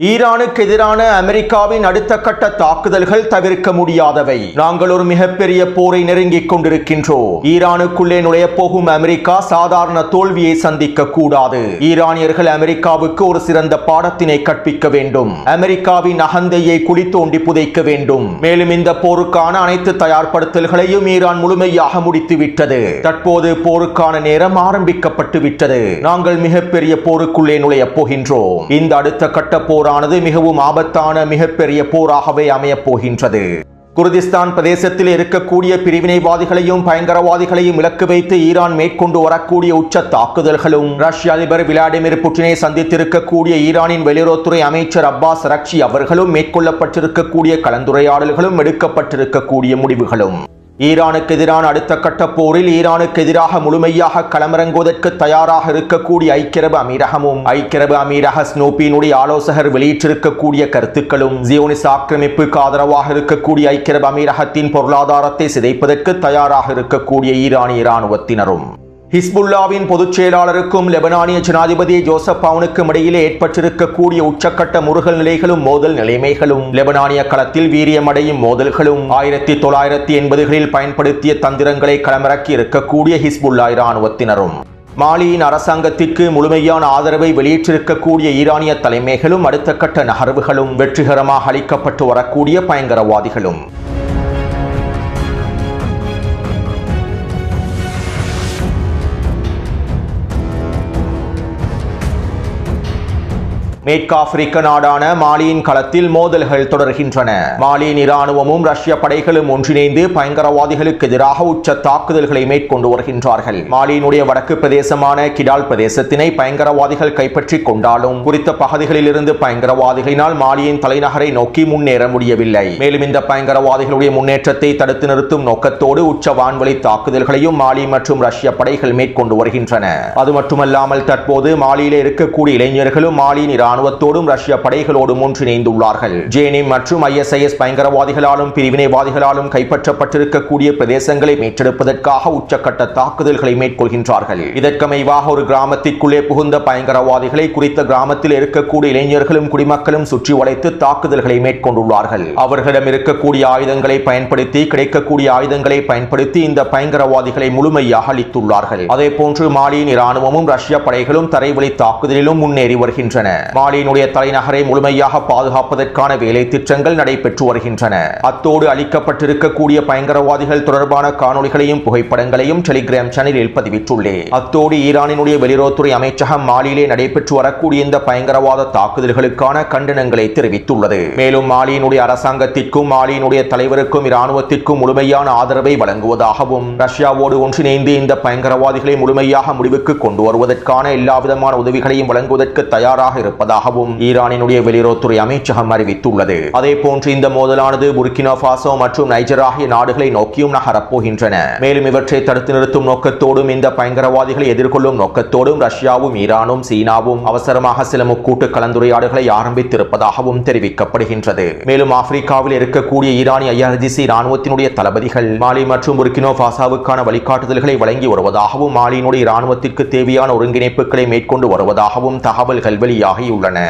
ஈரானுக்கு எதிரான அமெரிக்காவின் அடுத்த கட்ட தாக்குதல்கள் தவிர்க்க முடியாதவை. நாங்கள் ஒரு மிகப்பெரிய போரை நெருங்கிக் கொண்டிருக்கின்றோம். ஈரானுக்குள்ளே நுழைய போகும் அமெரிக்கா சாதாரண தோல்வியை சந்திக்க கூடாது. ஈரானியர்கள் அமெரிக்காவுக்கு ஒரு சிறந்த பாடத்தினை கற்பிக்க வேண்டும். அமெரிக்காவின் அகந்தையை குழி தோண்டி புதைக்க வேண்டும். மேலும் இந்த போருக்கான அனைத்து தயார்படுத்தல்களையும் ஈரான் முழுமையாக முடித்துவிட்டது. தற்போது போருக்கான நேரம் ஆரம்பிக்கப்பட்டு விட்டது. நாங்கள் மிகப்பெரிய போருக்குள்ளே நுழைய போகின்றோம். இந்த அடுத்த கட்ட போர் மிகவும் ஆபத்தான மிகப்பெரிய போராகவே அமையப் போகின்றது. குர்திஸ்தான் பிரதேசத்தில் இருக்கக்கூடிய பிரிவினைவாதிகளையும் பயங்கரவாதிகளையும் இலக்கு வைத்து ஈரான் மேற்கொண்டு வரக்கூடிய உச்ச தாக்குதல்களும், ரஷ்ய அதிபர் விளாடிமிர் புட்டினை சந்தித்திருக்கக்கூடிய ஈரானின் வெளியுறவுத்துறை அமைச்சர் அப்பாஸ் அரக்சி அவர்களும் மேற்கொள்ளப்பட்டிருக்கக்கூடிய கலந்துரையாடல்களும் எடுக்கப்பட்டிருக்கக்கூடிய முடிவுகளும், ஈரானுக்கு எதிரான அடுத்த கட்ட போரில் ஈரானுக்கு எதிராக முழுமையாக களமிறங்குவதற்கு தயாராக இருக்கக்கூடிய ஐக்கிய அரபு அமீரகமும், ஐக்கிய அரபு அமீரக ஸ்னோப்பியினுடைய ஆலோசகர் வெளியிட்டிருக்கக்கூடிய கருத்துக்களும், ஜியோனிஸ் ஆக்கிரமிப்புக்கு ஆதரவாக இருக்கக்கூடிய ஐக்கிய அரபு அமீரகத்தின் பொருளாதாரத்தை சிதைப்பதற்கு தயாராக இருக்கக்கூடிய ஈரானிய இராணுவத்தினரும், ஹிஸ்புல்லாவின் பொதுச் செயலாளருக்கும் லெபனானிய ஜனாதிபதி ஜோசப் அவுனுக்கும் இடையிலே ஏற்பட்டிருக்கக்கூடிய உச்சக்கட்ட முருகல் நிலைகளும் மோதல் நிலைமைகளும், லெபனானிய களத்தில் வீரியமடையும் மோதல்களும், 1980களில் பயன்படுத்திய தந்திரங்களை களமிறக்கி இருக்கக்கூடிய ஹிஸ்புல்லா இராணுவத்தினரும், மாலியின் அரசாங்கத்திற்கு முழுமையான ஆதரவை வெளியிட்டிருக்கக்கூடிய ஈரானிய தலைமைகளும், அடுத்த கட்ட நகர்வுகளும், வெற்றிகரமாக அளிக்கப்பட்டு வரக்கூடிய பயங்கரவாதிகளும், மேற்காப்பிரிக்க நாடான மாலியின் களத்தில் மோதல்கள் தொடர்கின்றன. மாலியின் இராணுவமும் ரஷ்ய படைகளும் ஒன்றிணைந்து பயங்கரவாதிகளுக்கு எதிராக உச்ச தாக்குதல்களை மேற்கொண்டு வருகின்றார்கள். மாலியினுடைய வடக்கு பிரதேசமான கிடால் பிரதேசத்தினை பயங்கரவாதிகள் கைப்பற்றிக் கொண்டாலும் குறித்த பகுதிகளில் இருந்து பயங்கரவாதிகளினால் மாலியின் தலைநகரை நோக்கி முன்னேற முடியவில்லை. மேலும் இந்த பயங்கரவாதிகளுடைய முன்னேற்றத்தை தடுத்து நிறுத்தும் நோக்கத்தோடு உச்ச வான்வழி தாக்குதல்களையும் மாலி மற்றும் ரஷ்ய படைகள் மேற்கொண்டு வருகின்றன. அது மட்டுமல்லாமல் தற்போது மாலியிலே இருக்கக்கூடிய இளைஞர்களும் மாலியின் இராணுவத்தோடும் ரஷ்ய படைகளோடும் ஒன்றிணைந்துள்ளார்கள். ஜேனிம் மற்றும் ISIS பயங்கரவாதிகளாலும் பிரிவினைவாதிகளாலும் கைப்பற்றப்பட்டிருக்கக்கூடிய பிரதேசங்களை மீட்டெடுப்பதற்காக உச்சக்கட்ட தாக்குதல்களை மேற்கொள்கின்றார்கள். இதற்கமைவாக ஒரு கிராமத்திற்குள்ளே புகுந்த பயங்கரவாதிகளை குறித்த கிராமத்தில் இருக்கக்கூடிய இளைஞர்களும் குடிமக்களும் சுற்றி வளைத்து தாக்குதல்களை மேற்கொண்டுள்ளார்கள். அவர்களிடம் இருக்கக்கூடிய ஆயுதங்களை பயன்படுத்தி, கிடைக்கக்கூடிய ஆயுதங்களை பயன்படுத்தி இந்த பயங்கரவாதிகளை முழுமையாக அளித்துள்ளார்கள். அதே போன்று மாலியின் இராணுவமும் ரஷ்ய படைகளும் தரைவழி தாக்குதலிலும் முன்னேறி வருகின்றன. மாலியினுடைய தலைநகரை முழுமையாக பாதுகாப்பதற்கான வேலை திட்டங்கள் நடைபெற்று வருகின்றன. அத்தோடு அளிக்கப்பட்டிருக்கக்கூடிய பயங்கரவாதிகள் தொடர்பான காணொளிகளையும் புகைப்படங்களையும் டெலிகிராம் சேனலில் பதிவிட்டுள்ளேன். அத்தோடு ஈரானினுடைய வெளியுறவுத்துறை அமைச்சகம் மாலியிலே நடைபெற்று வரக்கூடிய இந்த பயங்கரவாத தாக்குதல்களுக்கான கண்டனங்களை தெரிவித்துள்ளது. மேலும் மாலியினுடைய அரசாங்கத்திற்கும் மாலியினுடைய தலைவருக்கும் இராணுவத்திற்கும் முழுமையான ஆதரவை வழங்குவதாகவும், ரஷ்யாவோடு ஒன்றிணைந்து இந்த பயங்கரவாதிகளை முழுமையாக முடிவுக்கு கொண்டு வருவதற்கான எல்லாவிதமான உதவிகளையும் வழங்குவதற்கு தயாராக இருப்பதாகவும் ஈரானினுடைய வெளியுறவுத்துறை அமைச்சகம் அறிவித்துள்ளது. அதே போன்று இந்த மோதலானது புர்கினா ஃபாசோ மற்றும் நைஜர் ஆகிய நாடுகளை நோக்கியும் நகரப்போகின்றன. மேலும் இவற்றை தடுத்து நிறுத்தும் நோக்கத்தோடும் இந்த பயங்கரவாதிகளை எதிர்கொள்ளும் நோக்கத்தோடும் ரஷ்யாவும் ஈரானும் சீனாவும் அவசரமாக சில முக்கூட்டு கலந்துரையாடல்களை ஆரம்பித்திருப்பதாகவும் தெரிவிக்கப்படுகின்றது. மேலும் ஆப்பிரிக்காவில் இருக்கக்கூடிய ஈரானிய IRGC இராணுவத்தினுடைய தளபதிகள் மாலி மற்றும் புர்கினா ஃபாசோவுக்கான வழிகாட்டுதல்களை வழங்கி வருவதாகவும், மாலியினுடைய இராணுவத்திற்கு தேவையான ஒருங்கிணைப்புகளை மேற்கொண்டு வருவதாகவும் தகவல்கள் வெளியாகியுள்ளன.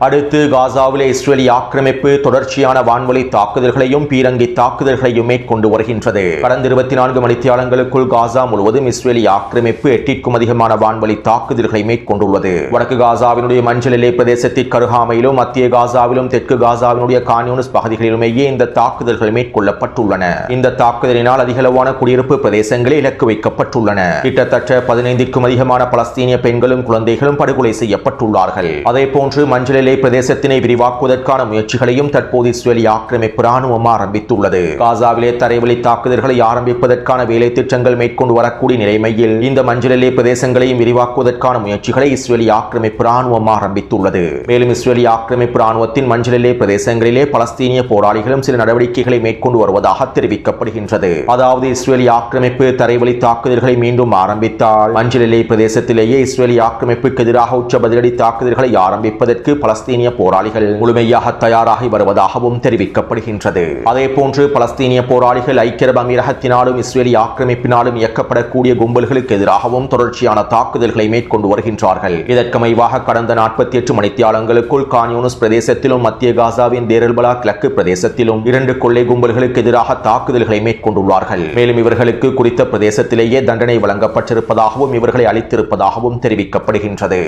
அடுத்து காசாவிலே இஸ்ரேலிய ஆக்கிரமிப்பு தொடர்ச்சியான வான்வழி தாக்குதல்களையும் பீரங்கி தாக்குதல்களையும் மேற்கொண்டு வருகின்றது. கடந்த 24 மணித்தியாலங்களுக்குள் காசா முழுவதும் இஸ்ரேலிய ஆக்கிரமிப்பு 8க்கும் அதிகமான வான்வழி தாக்குதல்களை மேற்கொண்டுள்ளது. வடக்கு காசாவினுடைய மஞ்சள் எல்லை பிரதேசத்திற்கு அருகாமையிலும், மத்திய காசாவிலும், தெற்கு காசாவினுடைய கான் யூனிஸ் பகுதிகளிலுமேயே இந்த தாக்குதல்கள் மேற்கொள்ளப்பட்டுள்ளன. இந்த தாக்குதலினால் அதிகளவான குடியிருப்பு பிரதேசங்களே இலக்கு வைக்கப்பட்டுள்ளன. கிட்டத்தட்ட 15க்கும் அதிகமான பலஸ்தீனிய பெண்களும் குழந்தைகளும் படுகொலை செய்யப்பட்டுள்ளார்கள். அதே போன்று மஞ்சள் பிரதேசத்தினை விரிவாக்குவதற்கான முயற்சிகளையும் தற்போது இஸ்ரேலிய ஆக்கிரமிப்பு ராணுவம் ஆரம்பித்துள்ளது. காசாவிலே தரைவழி தாக்குதல்களை ஆரம்பிப்பதற்கான வேலை திட்டங்கள் மேற்கொண்டு வரக்கூடிய நிலைமையில் இந்த மஞ்சள் எல்லை பிரதேசங்களையும் விரிவாக்குவதற்கான முயற்சிகளை இஸ்ரேலிய ஆக்கிரமிப்பு ராணுவம் ஆரம்பித்துள்ளது. மேலும் இஸ்ரேலிய ஆக்கிரமிப்பு ராணுவத்தின் மஞ்சள் எல்லை பிரதேசங்களிலே பலஸ்தீனிய போராளிகளும் சில நடவடிக்கைகளை மேற்கொண்டு வருவதாக தெரிவிக்கப்படுகின்றது. அதாவது இஸ்ரேலிய ஆக்கிரமிப்பு தரைவழி தாக்குதல்களை மீண்டும் ஆரம்பித்தால் மஞ்சள் எல்லை பிரதேசத்திலேயே இஸ்ரேலிய ஆக்கிரமிப்புக்கு எதிராக உச்ச பதிலடி தாக்குதல்களை ஆரம்பிப்பதற்கு பலஸ்தீனிய போராளிகள் முழுமையாக தயாராகி வருவதாகவும் தெரிவிக்கப்படுகின்றது. அதேபோன்று பலஸ்தீனிய போராளிகள் ஐக்கிய அரபு அமீரகத்தினாலும் இஸ்ரேலி ஆக்கிரமிப்பினாலும் இயக்கப்படக்கூடிய கும்பல்களுக்கு எதிராகவும் தொடர்ச்சியான தாக்குதல்களை மேற்கொண்டு வருகின்றார்கள். இதற்கமைவாக கடந்த 48 மணித்தியாலங்களுக்குள் கான் யூனிஸ் பிரதேசத்திலும் மத்திய காசாவின் தேர் அல் பலா கிழக்கு பிரதேசத்திலும் 2 கொள்ளை கும்பல்களுக்கு எதிராக தாக்குதல்களை மேற்கொண்டுள்ளார்கள். மேலும் இவர்களுக்கு குறித்த பிரதேசத்திலேயே தண்டனை வழங்கப்பட்டிருப்பதாகவும் இவர்களை அளித்திருப்பதாகவும் தெரிவிக்கப்படுகின்றது.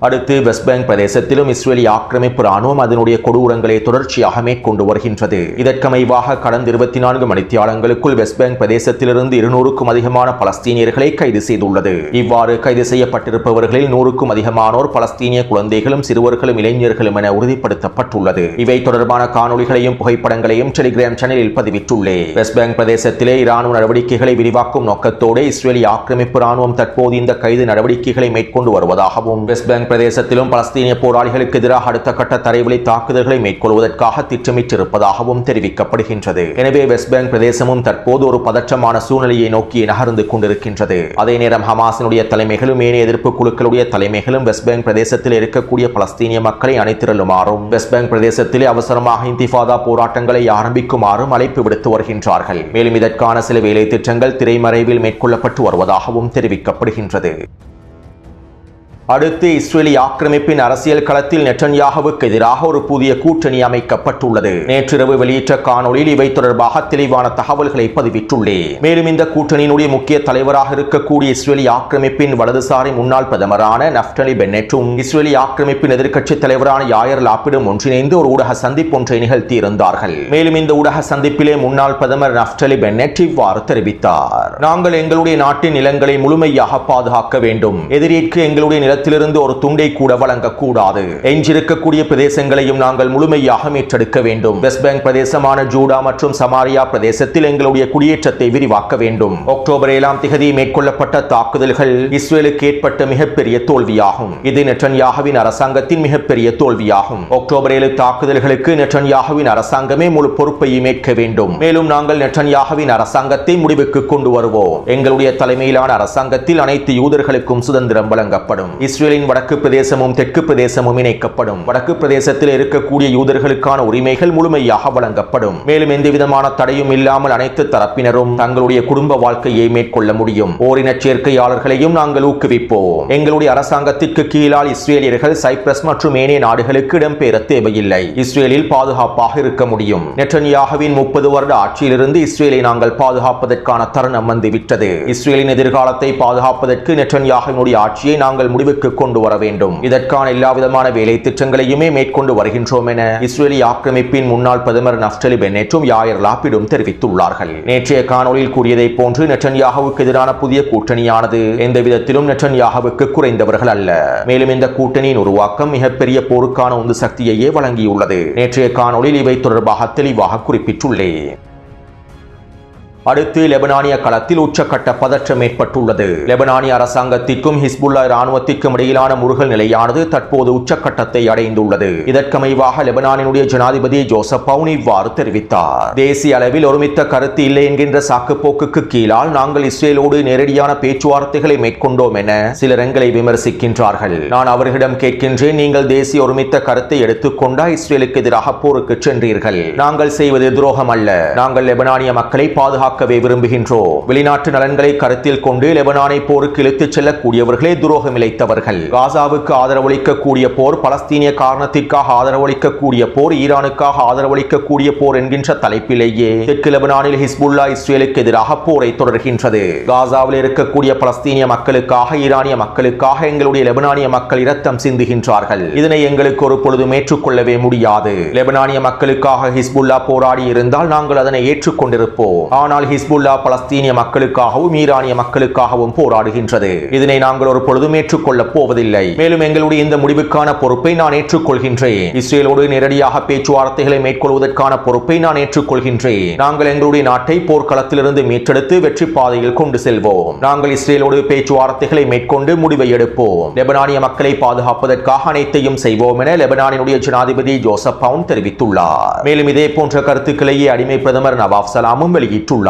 அடுத்து வெஸ்ட் பேங்க் பிரதேசத்திலும் இஸ்ரேலி ஆக்கிரமிப்பு ராணுவம் அதனுடைய கொடூரங்களை தொடர்ச்சியாக மேற்கொண்டு வருகின்றது. இதற்கமைவாக கடந்த 24 மணித்தியாலங்களுக்குள் வெஸ்ட் பேங்க் பிரதேசத்திலிருந்து 200க்கும் அதிகமான பலஸ்தீனியர்களை கைது செய்துள்ளது. இவ்வாறு கைது செய்யப்பட்டிருப்பவர்களில் 100க்கும் அதிகமானோர் பலஸ்தீனிய குழந்தைகளும் சிறுவர்களும் இளைஞர்களும் என உறுதிப்படுத்தப்பட்டுள்ளது. இவை தொடர்பான காணொலிகளையும் புகைப்படங்களையும் டெலிகிராம் சேனலில் பதிவிட்டுள்ளேன். வெஸ்ட் பேங்க் பிரதேசத்திலே இராணுவ நடவடிக்கைகளை விரிவாக்கும் நோக்கத்தோடு இஸ்ரேலி ஆக்கிரமிப்பு ராணுவம் தற்போது இந்த கைது நடவடிக்கைகளை மேற்கொண்டு வருவதாகவும் வெஸ்ட் பேங்க் பிரதேசத்திலும் பலஸ்தீனிய போராளிகளுக்கு எதிராக அடுத்த கட்ட தரைவழி தாக்குதல்களை மேற்கொள்வதற்காக திட்டமிட்டிருப்பதாகவும் தெரிவிக்கப்படுகின்றது. எனவே வெஸ்ட் பேங்க் பிரதேசமும் தற்போது ஒரு பதற்றமான சூழ்நிலையை நோக்கி நகர்ந்து கொண்டிருக்கின்றது. அதே நேரம் ஹமாஸினுடைய தலைமைகளும் ஏனைய எதிர்ப்பு குழுக்களுடைய தலைமைகளும் வெஸ்ட் பேங்க் பிரதேசத்தில் இருக்கக்கூடிய பலஸ்தீனிய மக்களை அணைத்திரளுமாறும் வெஸ்ட் பேங்க் பிரதேசத்திலே அவசரமாக இன்திஃபாதா போராட்டங்களை ஆரம்பிக்குமாறும் அழைப்பு விடுத்து வருகின்றார்கள். மேலும் இதற்கான சில வேலை திட்டங்கள் திரைமறைவில் மேற்கொள்ளப்பட்டு வருவதாகவும் தெரிவிக்கப்படுகின்றது. அடுத்து இஸ்ரேலி ஆக்கிரமிப்பின் அரசியல் களத்தில் நெட்டன்யாகுவுக்கு எதிராக ஒரு புதிய கூட்டணி அமைக்கப்பட்டுள்ளது. நேற்றிரவு வெளியிட்ட காணொலியில் இவை தொடர்பாக தெளிவான தகவல்களை பதிவிட்டுள்ளேன். மேலும் இந்த கூட்டணியினுடைய முக்கிய தலைவராக இருக்கக்கூடிய இஸ்ரேலி ஆக்கிரமிப்பின் வலதுசாரி முன்னாள் பிரதமரான நஃப்டலி பென்னெட்டும் இஸ்ரேலி ஆக்கிரமிப்பின் எதிர்க்கட்சி தலைவரான யாயர் லாபிடும் ஒன்றிணைந்து ஒரு ஊடக சந்திப்பு ஒன்றை நிகழ்த்தியிருந்தார்கள். மேலும் இந்த ஊடக சந்திப்பிலே முன்னாள் பிரதமர் நஃப்டலி பென்னெட் இவ்வாறு தெரிவித்தார். நாங்கள் எங்களுடைய நாட்டின் நிலங்களை முழுமையாக பாதுகாக்க வேண்டும். எதிரிக்கு எங்களுடைய நிலத்திலிருந்து ஒரு துண்டை கூட வழங்கக்கூடாது. எஞ்சிருக்கக்கூடிய பிரதேசங்களையும் நாங்கள் முழுமையாக மீட்டெடுக்க வேண்டும். வெஸ்ட் பேங்க் பிரதேசமான ஜூடா மற்றும் சமாரியா பிரதேசத்தில் எங்களுடைய குடியேற்றத்தை விரிவாக்க வேண்டும். அக்டோபர் 7ஆம் தேதி மேற்கொள்ளப்பட்ட தாக்குதல்கள் இஸ்ரேலுக்கு ஏற்பட்ட மிகப்பெரிய தோல்வியாகும். இது நெட்டன்யாகுவின் அரசாங்கத்தின் மிகப்பெரிய தோல்வியாகும். அக்டோபர் 7 தாக்குதல்களுக்கு நெட்டன்யாகுவின் அரசாங்கமே முழு பொறுப்பையும் ஏற்க வேண்டும். மேலும் நாங்கள் நெட்டன்யாகுவின் அரசாங்கத்தை முடிவுக்கு கொண்டு வருவோம். எங்களுடைய தலைமையிலான அரசாங்கத்தில் அனைத்து யூதர்களுக்கும் சுதந்திரம் வழங்கப்படும். இஸ்ரேலின் வடக்கு பிரதேசமும் தெற்கு பிரதேசமும் இணைக்கப்படும். வடக்கு பிரதேசத்தில் இருக்கக்கூடிய யூதர்களுக்கான உரிமைகள் முழுமையாக வழங்கப்படும். மேலும் எந்தவிதமான தடையும் இல்லாமல் அனைத்து தரப்பினரும் தங்களுடைய குடும்ப வாழ்க்கையை மேற்கொள்ள முடியும். ஓரின சேர்க்கையாளர்களையும் நாங்கள் ஊக்குவிப்போம். எங்களுடைய அரசாங்கத்திற்கு கீழால் இஸ்ரேலியர்கள் சைப்ரஸ் மற்றும் ஏனைய நாடுகளுக்கு இடம்பெயர தேவையில்லை. இஸ்ரேலில் பாதுகாப்பாக இருக்க முடியும். நெட்டன்யாகுவின் 30 வருட ஆட்சியிலிருந்து இஸ்ரேலை நாங்கள் பாதுகாப்பதற்கான தருணம் வந்துவிட்டது. இஸ்ரேலின் எதிர்காலத்தை பாதுகாப்பதற்கு நெட்டன்யாகுவினுடைய ஆட்சியை நாங்கள் முடிவுக்கு கொண்டு வர வேண்டும். இதற்கான எல்லா விதமான வேலை திட்டங்களையுமே மேற்கொண்டு வருகின்றோம் என இஸ்ரேலி ஆக்கிரமிப்பின் முன்னாள் பிரதமர் நஃப்டலி பென்னெட்டும் யாயர் லாபிடும் தெரிவித்துள்ளார்கள். நேற்றைய காணொலியில் கூறியதை போன்று நெட்டன்யாகுவுக்கு எதிரான புதிய கூட்டணியானது எந்த விதத்திலும் நெட்டன்யாகுவுக்கு குறைந்தவர்கள் அல்ல. மேலும் இந்த கூட்டணியின் உருவாக்கம் மிகப்பெரிய போருக்கான உந்து சக்தியையே வழங்கியுள்ளது. நேற்றைய காணொலியில் இவை தொடர்பாக தெளிவாக குறிப்பிட்டுள்ளேன். அடுத்து லெபனானிய களத்தில் உச்சக்கட்ட பதற்றம் ஏற்பட்டுள்ளது. லெபனானிய அரசாங்கத்திற்கும் ஹிஸ்புல்லா இராணுவத்திற்கும் இடையிலான முருகல் நிலையானது தற்போது உச்சக்கட்டத்தை அடைந்துள்ளது. இதற்கமைவாக லெபனானினுடைய ஜனாதிபதி ஜோசப் அவுன் இவ்வாறு தெரிவித்தார். தேசிய அளவில் ஒருமித்த கருத்து இல்லை என்கின்ற சாக்குப்போக்குக்கு கீழால் நாங்கள் இஸ்ரேலோடு நேரடியான பேச்சுவார்த்தைகளை மேற்கொண்டோம் என சிலர் எங்களை விமர்சிக்கின்றார்கள். நான் அவர்களிடம் கேட்கின்றேன், நீங்கள் தேசிய ஒருமித்த கருத்தை எடுத்துக்கொண்டா இஸ்ரேலுக்கு எதிராக போருக்கு சென்றீர்கள். நாங்கள் செய்வது துரோகம் அல்ல. நாங்கள் லெபனானிய மக்களை பாதுகாக்க விரும்புகின்றோம். வெளிநாட்டு நலன்களை கருத்தில் கொண்டு லெபனானை போருக்கு இழுத்துச் செல்லக்கூடியவர்களே துரோகம் இழைத்தவர்கள். காசாவுக்கு ஆதரவளிக்கக்கூடிய போர், பலஸ்தீனிய காரணத்திற்காக ஆதரவளிக்கக்கூடிய போர், ஈரானுக்காக ஆதரவளிக்கக்கூடிய போர் என்கின்ற தலைப்பிலேயே தெற்கு லெபனானில் ஹிஸ்புல்லா இஸ்ரேலுக்கு எதிராக போரை தொடர்கின்றது. காசாவில் இருக்கக்கூடிய பலஸ்தீனிய மக்களுக்காக, ஈரானிய மக்களுக்காக எங்களுடைய லெபனானிய மக்கள் இரத்தம் சிந்துகின்றார்கள். இதனை எங்களுக்கு ஒரு பொழுதும் ஏற்றுக்கொள்ளவே முடியாது. லெபனானிய மக்களுக்காக ஹிஸ்புல்லா போராடி இருந்தால் நாங்கள் அதனை ஏற்றுக்கொண்டிருப்போம். ஆனால் ஹிஸ்புல்லா பலஸ்தீனிய மக்களுக்காகவும் ஈரானிய மக்களுக்காகவும் போராடுகின்றது. இதனை நாங்கள் ஒரு பொழுதும் ஏற்றுக்கொள்ளப் போவதில்லை. மேலும் எங்களுடைய இந்த முடிவுக்கான பொறுப்பை நான் ஏற்றுக்கொள்கின்றேன். இஸ்ரேலோடு நேரடியாக பேச்சுவார்த்தைகளை மேற்கொள்வதற்கான பொறுப்பை நான் ஏற்றுக்கொள்கின்றேன். நாங்கள் எங்களுடைய நாட்டை போர்க்களத்திலிருந்து மீட்டெடுத்து வெற்றி பாதையில் கொண்டு செல்வோம். நாங்கள் இஸ்ரேலோடு பேச்சுவார்த்தைகளை மேற்கொண்டு முடிவை எடுப்போம். லெபனானிய மக்களை பாதுகாப்பதற்காக அனைத்தையும் செய்வோம் என லெபனானினுடைய ஜனாதிபதி ஜோசப் அவுன் தெரிவித்துள்ளார். மேலும் இதே போன்ற கருத்துக்களையே அடிமை பிரதமர் நவாப் சலாமும் வெளியிட்டுள்ளார்.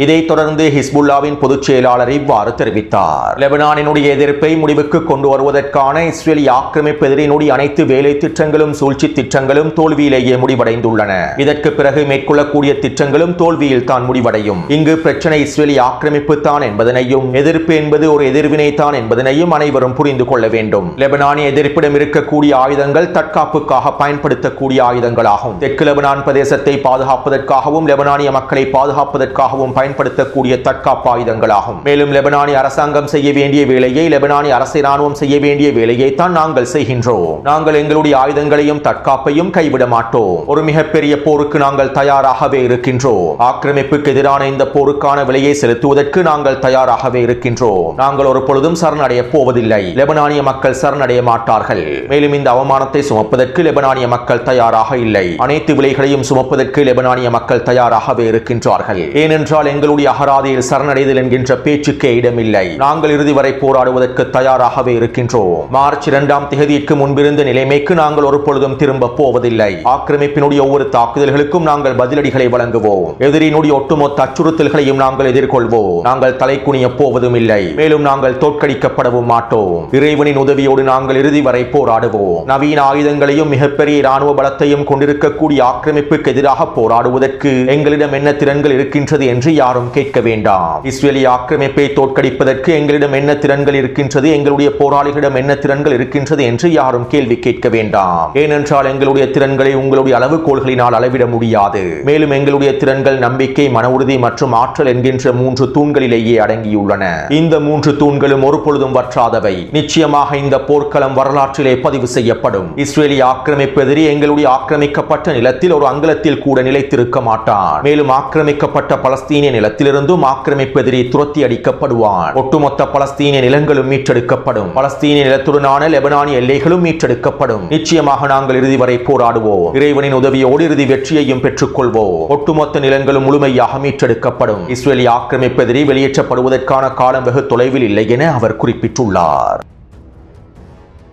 இதைத் தொடர்ந்து ஹிஸ்புல்லாவின் பொதுச் செயலாளர் இவ்வாறு தெரிவித்தார். லெபனானினுடைய எதிர்ப்பை முடிவுக்கு கொண்டு வருவதற்கான இஸ்ரேலிய ஆக்கிரமிப்பு எதிரினுடைய அனைத்து வேலை திட்டங்களும் சூழ்ச்சி திட்டங்களும் தோல்வியிலேயே முடிவடைந்துள்ளன. இதற்கு பிறகு மேற்கொள்ளக்கூடிய திட்டங்களும் தோல்வியில் தான் முடிவடையும். இங்கு பிரச்சனை இஸ்ரேலிய ஆக்கிரமிப்பு தான் என்பதனையும் எதிர்ப்பு என்பது ஒரு எதிர்வினை தான் என்பதனையும் அனைவரும் புரிந்து கொள்ள வேண்டும். லெபனானிய எதிர்ப்பிடம் இருக்கக்கூடிய ஆயுதங்கள் தற்காப்புக்காக பயன்படுத்தக்கூடிய ஆயுதங்களாகும். தெற்கு லெபனான் பிரதேசத்தை பாதுகாப்பதற்காகவும் லெபனானிய மக்களை பாதுகாப்பதற்காகவும் பயன்படுத்தக்கூடிய தற்காப்பு ஆயுதங்களாகும். மேலும் லெபனானிய அரசாங்கம் செய்ய வேண்டிய வேலையை லெபனானிய அரசு ராணுவம் செய்ய வேண்டிய வேலையை தான் நாங்கள் செய்கின்றோம். நாங்கள் எங்களுடைய ஆயுதங்களையும் தற்காப்பையும் கைவிட மாட்டோம். ஒரு மிகப்பெரிய போருக்கு நாங்கள் தயாராகவே இருக்கின்றோம். ஆக்கிரமிப்புக்கு எதிரான இந்த போருக்கான விலையை செலுத்துவதற்கு நாங்கள் தயாராகவே இருக்கின்றோம். நாங்கள் ஒரு பொழுதும் சரணடைய போவதில்லை. லெபனானிய மக்கள் சரணடைய மாட்டார்கள். மேலும் இந்த அவமானத்தை சுமப்பதற்கு லெபனானிய மக்கள் தயாராக இல்லை. அனைத்து விலைகளையும் சுமப்பதற்கு லெபனானிய மக்கள் தயாராகவே இருக்கின்றார்கள். ஏனென்றால் எங்களுடைய அகராதியில் சரணடைதல் என்கின்ற பேச்சுக்கே இடமில்லை. நாங்கள் இறுதி வரை போராடுவதற்கு தயாராகவே இருக்கின்றோம். மார்ச் 2ஆம் தேதிக்கு முன்பிருந்த நிலைமைக்கு நாங்கள் ஒரு பொழுதும் திரும்ப போவதில்லை. ஆக்கிரமிப்பினுடைய ஒவ்வொரு தாக்குதல்களுக்கும் நாங்கள் பதிலடிகளை வழங்குவோம். எதிரினுடைய ஒட்டுமொத்த அச்சுறுத்தல்களையும் நாங்கள் எதிர்கொள்வோம். நாங்கள் தலை குனிய போவதும் இல்லை. மேலும் நாங்கள் தோற்கடிக்கப்படவும் மாட்டோம். இறைவனின் உதவியோடு நாங்கள் இறுதி வரை போராடுவோம். நவீன ஆயுதங்களையும் மிகப்பெரிய இராணுவ பலத்தையும் கொண்டிருக்கக்கூடிய ஆக்கிரமிப்புக்கு எதிராக போராடுவதற்கு எங்களிடம் என்ன திறன்கள் இருக்கின்றது என்று யாரும் கேட்க வேண்டாம். இஸ்ரேலிய ஆக்கிரமிப்பை தோற்கடிப்பதற்கு எங்களிடம் என்ன திறன்கள் இருக்கின்றது, எங்களுடைய போராளிகளிடம் என்ன திறன்கள் இருக்கின்றது என்று யாரும் கேள்வி கேட்க வேண்டாம். ஏனென்றால் எங்களுடைய திறன்களை உங்களுடைய அளவுகோல்களினால் அளவிட முடியாது. மேலும் எங்களுடைய திறன்கள் நம்பிக்கை, மன உறுதி மற்றும் ஆற்றல் என்கின்ற 3 தூண்களிலேயே அடங்கியுள்ளன. இந்த 3 தூண்களும் ஒரு பொழுதும் வற்றாதவை. நிச்சயமாக இந்த போர்க்களம் வரலாற்றிலே பதிவு செய்யப்படும். இஸ்ரேலிய ஆக்கிரமிப்பு எதிரி எங்களுடைய ஆக்கிரமிக்கப்பட்ட நிலத்தில் ஒரு அங்குலத்தில் கூட நிலைத்திருக்க மாட்டான். மேலும் ஆக்கிரமிக்கப்பட்ட பலஸ்தீனிய நிலத்திலிருந்தும் ஆக்கிரமிப்பு எதிரி துரத்தி அடிக்கப்படுவான். ஒட்டுமொத்த பலஸ்தீனிய நிலங்களும் மீட்டெடுக்கப்படும். பலஸ்தீனிய நிலத்துடனான லெபனானிய எல்லைகளும் மீட்டெடுக்கப்படும். நிச்சயமாக நாங்கள் இறுதி வரை போராடுவோம். இறைவனின் உதவியோடு இறுதி வெற்றியையும் பெற்றுக் கொள்வோம். ஒட்டுமொத்த நிலங்களும் முழுமையாக மீட்டெடுக்கப்படும். இஸ்ரேலிய ஆக்கிரமிப்பு எதிரி வெளியேற்றப்படுவதற்கான காலம் வெகு தொலைவில் இல்லை என அவர் குறிப்பிட்டுள்ளார்.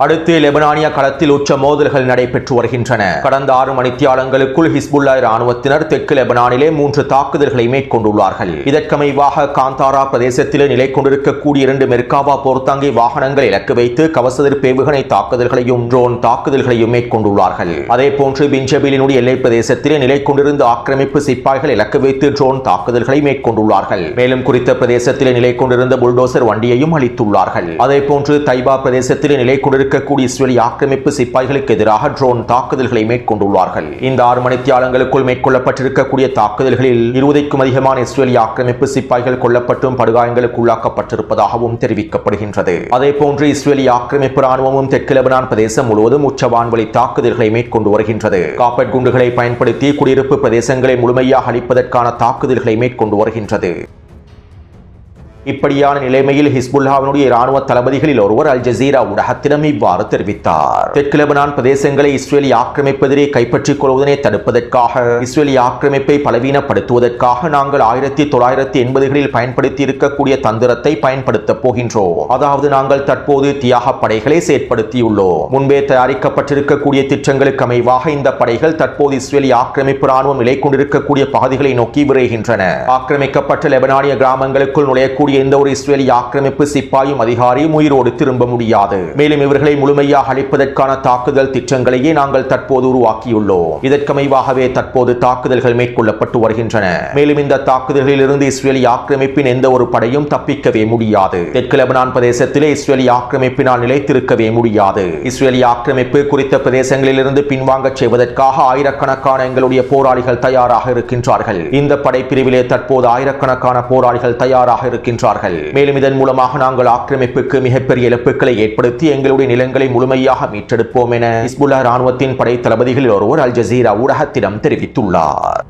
அடுத்து லெபனானிய களத்தில் உச்ச மோதல்கள் நடைபெற்று வருகின்றன. கடந்த 6 மணித்தியாலங்களுக்குள் ஹிஸ்புல்லா ராணுவத்தினர் தெற்கு லெபனானிலே 3 தாக்குதல்களை மேற்கொண்டுள்ளார்கள். இதற்கமைவாக காந்தாரா பிரதேசத்திலே நிலை கொண்டிருக்கக்கூடிய 2 மெர்காவா போர்த்தாங்கி வாகனங்கள் இலக்கு வைத்து கவசதிர் பேவுகணை தாக்குதல்களையும் ட்ரோன் தாக்குதல்களையும் மேற்கொண்டுள்ளார்கள். அதே போன்று பின்ஜபிலினுடைய எல்லை பிரதேசத்திலே நிலை கொண்டிருந்த ஆக்கிரமிப்பு சிப்பாய்கள் இலக்கு வைத்து ட்ரோன் தாக்குதல்களை மேற்கொண்டுள்ளார்கள். மேலும் குறித்த பிரதேசத்திலே நிலை கொண்டிருந்த புல்டோசர் வண்டியையும் அளித்துள்ளார்கள். அதே போன்று தைபா பிரதேசத்திலே நிலை கொண்டிருக்க இஸ்ரேலிய ஆக்கிரமிப்பு சிப்பாய்களுக்கு எதிராக ட்ரோன் தாக்குதல்களை மேற்கொண்டுள்ளார்கள். இந்த 6 மணித்தியாலங்களுக்குள் மேற்கொள்ளப்பட்டிருக்கக்கூடிய தாக்குதல்களில் 20க்கும் அதிகமான இஸ்ரேலிய ஆக்கிரமிப்பு சிப்பாய்கள் கொல்லப்பட்டும் படுகாயங்களுக்கு உள்ளாக்கப்பட்டிருப்பதாகவும் தெரிவிக்கப்படுகின்றது. அதே போன்று இஸ்ரேலிய ஆக்கிரமிப்பு ராணுவமும் தெற்கு லெபனான் பிரதேசம் முழுவதும் உச்சவான்வழி தாக்குதல்களை மேற்கொண்டு வருகின்றது. காப்பட் குண்டுகளை பயன்படுத்தி குடியிருப்பு பிரதேசங்களை முழுமையாக அழிப்பதற்கான தாக்குதல்களை மேற்கொண்டு வருகின்றது. இப்படியான நிலைமையில் ஹிஸ்புல்லாவினுடைய இராணுவ தளபதிகளில் ஒருவர் அல் ஜசீரா ஊடகத்திடம் இவ்வாறு தெரிவித்தார். தெற்கு லெபனான் பிரதேசங்களை இஸ்ரேலிய ஆக்கிரமிப்பெதிரே கைப்பற்றிக் கொள்வதனை தடுப்பதற்காக, இஸ்ரேலிய ஆக்கிரமிப்பை பலவீனப்படுத்துவதற்காக நாங்கள் 1980களில் பயன்படுத்தி இருக்கக்கூடிய தந்திரத்தை பயன்படுத்தப் போகின்றோம். அதாவது நாங்கள் தற்போது தியாக படைகளை செயற்படுத்தியுள்ளோம். முன்பே தயாரிக்கப்பட்டிருக்கக்கூடிய திட்டங்களுக்கு அமைவாக இந்த படைகள் தற்போது இஸ்ரேலிய ஆக்கிரமிப்பு ராணுவம் நிலை கொண்டிருக்கக்கூடிய பகுதிகளை நோக்கி விரைகின்றன. ஆக்கிரமிக்கப்பட்ட லெபனானிய கிராமங்களுக்குள் நுழையக்கூடிய எந்த ஒரு இஸ்ரேலிய ஆக்கிரமிப்பு சிப்பாயும் அதிகாரியும் உயிரோடு திரும்ப முடியாது. மேலும் இவர்களை முழுமையாக அழிப்பதற்கான தாக்குதல் திட்டங்களையே நாங்கள் தற்போது உருவாக்கியுள்ளோம். இதற்கமைவாகவே தற்போது தாக்குதல்கள் மேற்கொள்ளப்பட்டு வருகின்றன. மேலும் இந்த தாக்குதல்களில் இருந்து இஸ்ரேலிய ஆக்கிரமிப்பின் எந்த ஒரு படையும் தப்பிக்கவே முடியாது. தெற்கு லெபனான் பிரதேசத்திலே இஸ்ரேலிய ஆக்கிரமிப்பினால் நிலைத்திருக்கவே முடியாது. இஸ்ரேலிய ஆக்கிரமிப்பு குறித்த பிரதேசங்களில் இருந்து பின்வாங்கச் செய்வதற்காக ஆயிரக்கணக்கான எங்களுடைய போராளிகள் தயாராக இருக்கின்றார்கள். இந்த படைப்பிரிவிலே தற்போது ஆயிரக்கணக்கான போராளிகள் தயாராக இருக்கின்றார்கள். மேலும் இதன் மூலமாக நாங்கள் ஆக்கிரமிப்புக்கு மிகப்பெரிய இழப்புகளை ஏற்படுத்தி எங்களுடைய நிலங்களை முழுமையாக மீட்டெடுப்போம் என ஹிஸ்புல்லா ராணுவத்தின் படை தளபதிகளில் ஒருவர் அல் ஜசீரா ஊடகத்திடம் தெரிவித்துள்ளார்.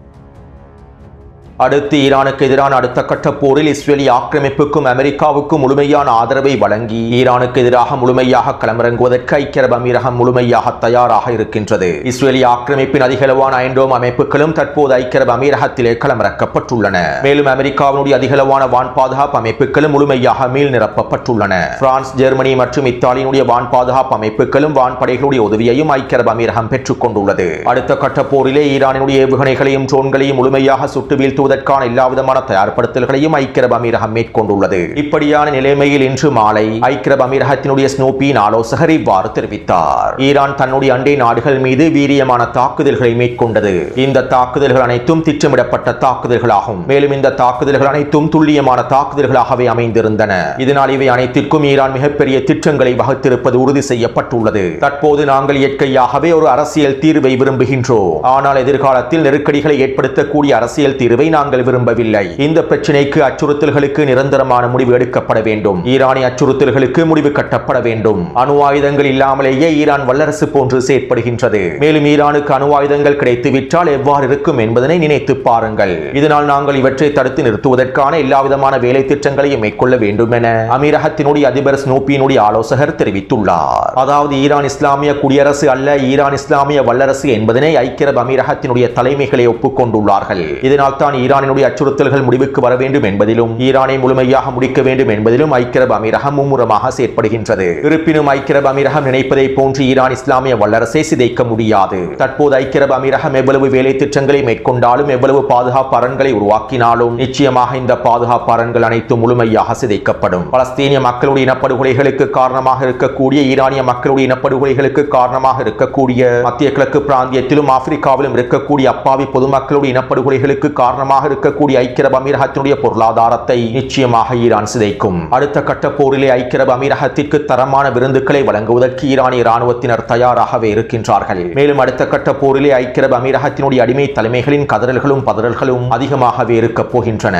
அடுத்து ஈரானுக்கு எதிரான அடுத்த கட்ட போரில் இஸ்ரேலிய ஆக்கிரமிப்புக்கும் அமெரிக்காவுக்கும் முழுமையான ஆதரவை வழங்கி ஈரானுக்கு எதிராக முழுமையாக களமிறங்குவதற்கு ஐக்கிய அரபு அமீரகம் முழுமையாக தயாராக இருக்கின்றது. இஸ்ரேலிய ஆக்கிரமிப்பின் அதிகளவான அயன்டோம் அமைப்புகளும் தற்போது ஐக்கிய அரபு அமீரகத்திலே களமிறக்கப்பட்டுள்ளன. மேலும் அமெரிக்காவினுடைய அதிகளவான வான் பாதுகாப்பு அமைப்புகளும் முழுமையாக மீள் நிரப்பப்பட்டுள்ளன. பிரான்ஸ், ஜெர்மனி மற்றும் இத்தாலியினுடைய வான் பாதுகாப்பு அமைப்புகளும் வான்படைகளுடைய உதவியையும் ஐக்கிய அரபு அமீரகம் பெற்றுக் கொண்டுள்ளது. அடுத்த கட்ட போரிலே ஈரானினுடைய ஏவுகணைகளையும் ட்ரோன்களையும் முழுமையாக சுட்டு வீழ்த்துவதற்கு நிறுத்துவதற்கான எல்லாவிதமான தயார்படுத்தல்களையும் ஐக்கிய அரபு அமீரகம் மேற்கொண்டுள்ளது. இப்படியான நிலைமையில் இன்று மாலை ஐக்கிய அரபு அமீரகத்தினுடைய ஸ்னூப்பியின் ஆலோசகர் இவ்வாறு தெரிவித்தார். ஈரான் தன்னுடைய அண்டை நாடுகள் மீது வீரியமான தாக்குதல்களை மேற்கொண்டது. இந்த தாக்குதல்கள் அனைத்தும் திட்டமிடப்பட்ட தாக்குதல்களாகும். மேலும் இந்த தாக்குதல்கள் அனைத்தும் துல்லியமான தாக்குதல்களாகவே அமைந்திருந்தன. இதனால் இவை அனைத்திற்கும் ஈரான் மிகப்பெரிய திட்டங்களை வகுத்திருப்பது உறுதி செய்யப்பட்டுள்ளது. தற்போது நாங்கள் இயற்கையாகவே ஒரு அரசியல் தீர்வை விரும்புகின்றோம். ஆனால் எதிர்காலத்தில் நெருக்கடிகளை ஏற்படுத்தக்கூடிய அரசியல் தீர்வை நாங்கள் விரும்பவில்லை. இந்த பிரச்சினைக்கு அச்சுறுத்தல்களுக்கு நிரந்தரமான முடிவு எடுக்கப்பட வேண்டும். ஈரானிய அச்சுறுத்தல்களுக்கு முடிவு கட்டப்பட வேண்டும். அணு ஆயுதங்கள் இல்லாமலேயே ஈரான் வல்லரசு போன்று செயற்படுகின்றது. மேலும் ஈரானுக்கு அணு ஆயுதங்கள் கிடைத்துவிட்டால் எவ்வாறு இருக்கும் என்பதனை நினைத்து பாருங்கள். இதனால் நாங்கள் இவற்றை தடுத்து நிறுத்துவதற்கான எல்லாவிதமான வேலை திட்டங்களையும் மேற்கொள்ள வேண்டும் என அமீரகத்தினுடைய அதிபர் ஸ்னூப்பியினுடைய ஆலோசகர் தெரிவித்துள்ளார். அதாவது ஈரான் இஸ்லாமிய குடியரசு அல்ல, ஈரான் இஸ்லாமிய வல்லரசு என்பதனை ஐக்கிய அரபு அமீரகத்தினுடைய தலைமைகளை ஒப்புக்கொண்டுள்ளார்கள். இதனால் தான் ஈரானினுடைய அச்சுறுத்தல்கள் முடிவுக்கு வர வேண்டும் என்பதிலும் ஈரானை முழுமையாக முடிக்க வேண்டும் என்பதிலும் ஐக்கிய அரபு அமீரகம் மும்முரமாக செயற்படுகின்றது. இருப்பினும் ஐக்கிய அரபு அமீரகம் நினைப்பதை போன்று ஈரான் இஸ்லாமிய வல்லரசை சிதைக்க முடியாது. தற்போது ஐக்கிய அரபு அமீரகம் எவ்வளவு வேலை திட்டங்களை மேற்கொண்டாலும், எவ்வளவு பாதுகாப்பு அரண்களை உருவாக்கினாலும் நிச்சயமாக இந்த பாதுகாப்பு அரண்கள் அனைத்தும் முழுமையாக சிதைக்கப்படும். பலஸ்தீனிய மக்களுடைய இனப்படுகொலைகளுக்கு காரணமாக இருக்கக்கூடிய, ஈரானிய மக்களுடைய இனப்படுகொலைகளுக்கு காரணமாக இருக்கக்கூடிய, மத்திய கிழக்கு பிராந்தியத்திலும் ஆப்பிரிக்காவிலும் இருக்கக்கூடிய அப்பாவி பொதுமக்களுடைய இனப்படுகொலைகளுக்கு காரணமாக இருக்கக்கூடிய ஐக்கிய அரபு அமீரகத்தினுடைய பொருளாதாரத்தை நிச்சயமாக ஈரான் சிதைக்கும். அடுத்த கட்ட போரிலே ஐக்கிய அரபு அமீரகத்திற்கு தரமான விருந்துகளை வழங்குவதற்கு ஈரானிய ராணுவத்தினர் தயாராகவே இருக்கின்றார்கள். மேலும் அடுத்த கட்ட போரிலே ஐக்கிய அரபு அமீரகத்தினுடைய அடிமை தலைமைகளின் கதறல்களும் பதறல்களும் அதிகமாகவே இருக்கப் போகின்றன.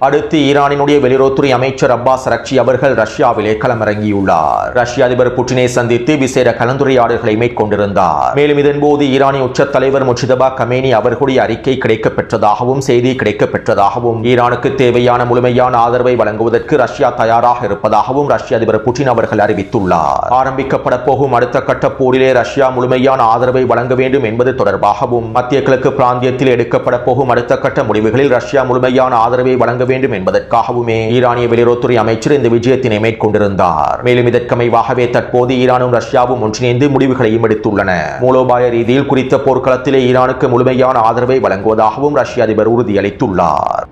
அடுத்து ஈரானினுடைய வெளியுறவுத்துறை அமைச்சர் அப்பாஸ் அரக்சி அவர்கள் ரஷ்யாவிலே களமிறங்கியுள்ளார். ரஷ்ய அதிபர் புட்டினை சந்தித்து விசேட கலந்துரையாடல்களை மேற்கொண்டிருந்தார். மேலும் இதன்போது ஈரானிய உச்ச தலைவர் முஜ்தபா கமேனி அவர்களுடைய அறிக்கை கிடைக்கப்பெற்றதாகவும் செய்தி கிடைக்கப்பெற்றதாகவும் ஈரானுக்கு தேவையான முழுமையான ஆதரவை வழங்குவதற்கு ரஷ்யா தயாராக இருப்பதாகவும் ரஷ்ய அதிபர் புட்டின் அவர்கள் அறிவித்துள்ளார். ஆரம்பிக்கப்பட போகும் அடுத்த கட்ட போரிலே ரஷ்யா முழுமையான ஆதரவை வழங்க வேண்டும் என்பது தொடர்பாகவும், மத்திய கிழக்கு பிராந்தியத்தில் எடுக்கப்பட போகும் அடுத்த கட்ட முடிவுகளில் ரஷ்யா முழுமையான ஆதரவை வழங்க வேண்டும் என்பதற்காகவுமே ஈரானிய வெளியுறவுத்துறை அமைச்சர் இந்த விஜயத்தினை மேற்கொண்டிருந்தார். மேலும் இதற்கமைவாகவே தற்போது ஈரானும் ரஷ்யாவும் ஒன்றிணைந்து முடிவுகளையும் எடுத்துள்ளன. மூலோபாய ரீதியில் குறித்த போர்க்களத்திலே ஈரானுக்கு முழுமையான ஆதரவை வழங்குவதாகவும் ரஷ்ய அதிபர் உறுதியளித்துள்ளார்.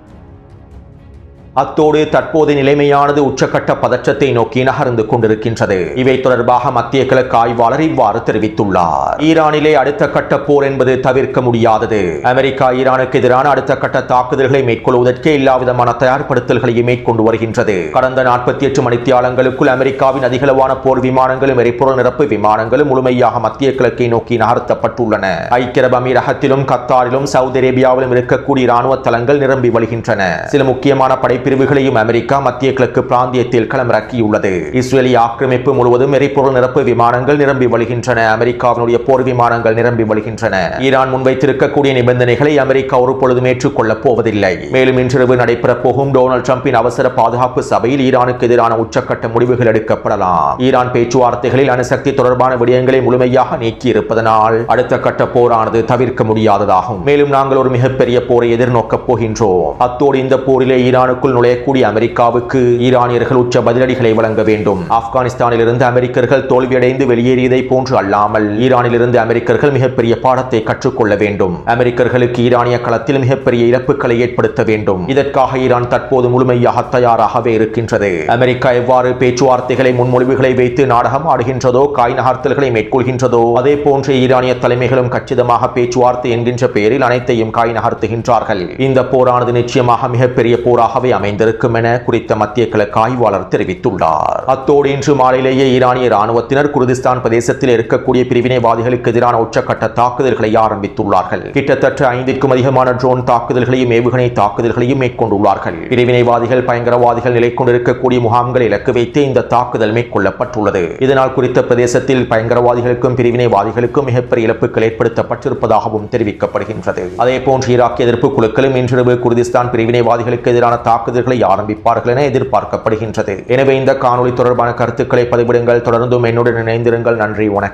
அத்தோடு தற்போது நிலைமையானது உச்சக்கட்ட பதற்றத்தை நோக்கி நகர்ந்து கொண்டிருக்கின்றது. இவை தொடர்பாக மத்திய கிழக்கு ஆய்வாளர் இவ்வாறு தெரிவித்துள்ளார். ஈரானிலே அடுத்த கட்ட போர் என்பது தவிர்க்க முடியாதது. அமெரிக்கா ஈரானுக்கு எதிரான அடுத்த கட்ட தாக்குதல்களை மேற்கொள்வதற்கு எல்லாவிதமான தயார்படுத்தல்களையும் மேற்கொண்டு வருகின்றது. கடந்த 48 மணித்தியாலங்களுக்குள் அமெரிக்காவின் அதிகளவான போர் விமானங்களும் எரிபொருள் நிரப்பு விமானங்களும் முழுமையாக மத்திய கிழக்கை நோக்கி நகர்த்தப்பட்டுள்ளன. ஐக்கிய அரபு அமீரகத்திலும் கத்தாரிலும் சவுதி அரேபியாவிலும் இருக்கக்கூடிய இராணுவ தளங்கள் நிரம்பி வழிகின்றன. சில முக்கியமான படை பிரிவுகளையும் அமெரிக்கா மத்திய கிழக்கு பிராந்தியத்தில் களமிறக்கியுள்ளது. இஸ்ரேலிய ஆக்கிரமிப்பு முழுவதும் எரிபொருள் நிரப்பு விமானங்கள் நிரம்பி வழிகின்றன. அமெரிக்காவினுடைய போர் விமானங்கள் நிரம்பி வழிகின்றன. ஈரான் முன்வைத்திருக்கக்கூடிய நிபந்தனைகளை அமெரிக்கா ஒரு பொழுதும் ஏற்றுக்கொள்ளப் போவதில்லை. மேலும் இன்றிரவு நடைபெறப் போகும் டொனால்ட் டிரம்பின் அவசர பாதுகாப்பு சபையில் ஈரானுக்கு எதிரான உச்சக்கட்ட முடிவுகள் எடுக்கப்படலாம். ஈரான் பேச்சுவார்த்தைகளில் அணுசக்தி தொடர்பான விடயங்களை முழுமையாக நீக்கி இருப்பதனால் அடுத்த கட்ட போரானது தவிர்க்க முடியாததாகும். மேலும் நாங்கள் ஒரு மிகப்பெரிய போரை எதிர்நோக்கப் போகின்றோம். அத்தோடு இந்த போரிலே ஈரானுக்குள் நுழையக்கூடிய அமெரிக்காவுக்கு ஈரானியர்கள் உச்ச பதிலடிகளை வழங்க வேண்டும். ஆப்கானிஸ்தானில் இருந்து அமெரிக்கர்கள் தோல்வியடைந்து வெளியேறியதை போன்று அல்லாமல் ஈரானில் இருந்து அமெரிக்கர்கள் மிகப்பெரிய பாடத்தை கற்றுக்கொள்ள வேண்டும். அமெரிக்கர்களுக்கு ஈரானிய களத்தில் மிகப்பெரிய இழப்புகளை ஏற்படுத்த வேண்டும். இதற்காக ஈரான் தற்போது முழுமையாக தயாராகவே இருக்கின்றது. அமெரிக்கா எவ்வாறு பேச்சுவார்த்தைகளை முன்மொழிவுகளை வைத்து நாடகம் ஆடுகின்றதோ, காய் நகர்த்தல்களை மேற்கொள்கின்றதோ, அதே போன்ற ஈரானிய தலைமைகளும் கச்சிதமாக பேச்சுவார்த்தை என்கின்ற பெயரில் அனைத்தையும் காய் நகர்த்துகின்றார்கள். இந்த போரானது நிச்சயமாக மிகப்பெரிய போராகவே அமைந்திருக்கும் என குறித்த மத்திய கிழக்கு ஆய்வாளர் தெரிவித்துள்ளார். அத்தோடு இன்று மாலையிலேயே ஈரானிய ராணுவத்தினர் குர்திஸ்தான் பிரதேசத்தில் இருக்கக்கூடிய பிரிவினைவாதிகளுக்கு எதிரான உச்சக்கட்ட தாக்குதல்களை ஆரம்பித்துள்ளார்கள். கிட்டத்தட்ட 5க்கும் அதிகமான ட்ரோன் தாக்குதல்களையும் ஏவுகணை தாக்குதல்களையும் மேற்கொண்டுள்ளார்கள். பிரிவினைவாதிகள் பயங்கரவாதிகள் நிலை கொண்டிருக்கக்கூடிய முகாம்களை இலக்கு வைத்து இந்த தாக்குதல் மேற்கொள்ளப்பட்டுள்ளது. இதனால் குறித்த பிரதேசத்தில் பயங்கரவாதிகளுக்கும் பிரிவினைவாதிகளுக்கும் மிகப்பெரிய இழப்புகள் ஏற்படுத்தப்பட்டிருப்பதாகவும் தெரிவிக்கப்படுகின்றது. அதே போன்று ஈராக் எதிர்ப்பு குழுக்களும் இன்றிரவு குர்திஸ்தான் பிரிவினைவாதிகளுக்கு எதிரான தாக்குதல்களை ஆரம்பிப்பார்கள் என எதிர்பார்க்கப்படுகின்றது. எனவே இந்த காணொலி தொடர்பான கருத்துக்களை பதிவிடுங்கள். தொடர்ந்தும் என்னுடன் இணைந்திருங்கள். நன்றி, வணக்கம்.